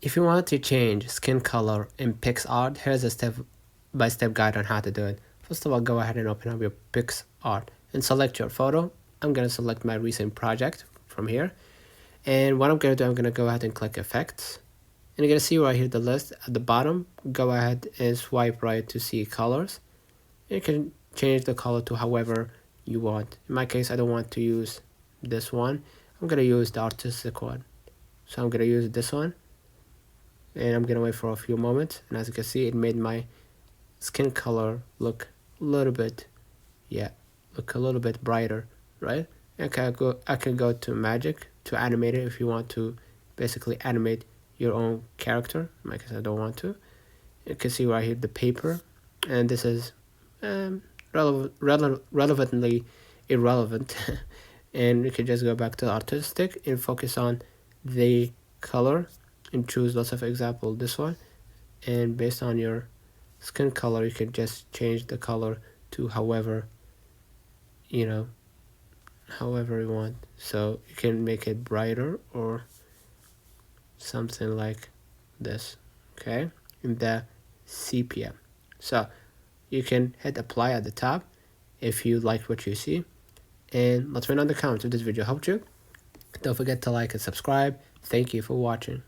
If you want to change skin color in Picsart, here's a step-by-step guide on how to do it. First of all, go ahead and open up your Picsart and select your photo. I'm going to select my recent project from here. And what I'm going to do, I'm going to go ahead and click Effects. And you're going to see right here the list at the bottom. Go ahead and swipe right to see colors. You can change the color to however you want. In my case, I don't want to use this one. I'm going to use the artistic one. So I'm going to use this one. And I'm gonna wait for a few moments, and as you can see, it made my skin color look a little bit, look a little bit brighter, right? Okay, I can go to magic to animate it if you want to basically animate your own character. In my case, I don't want to. You can see right here the paper, and this is relevantly irrelevant. And you can just go back to artistic and focus on the color and choose lots of example this one, and based on your skin color you can just change the color to however you want. So you can make it brighter or something like this, okay, in the sepia. So you can hit apply at the top if you like what you see, and let's know in the comments if this video helped you. Don't forget to like and subscribe. Thank you for watching.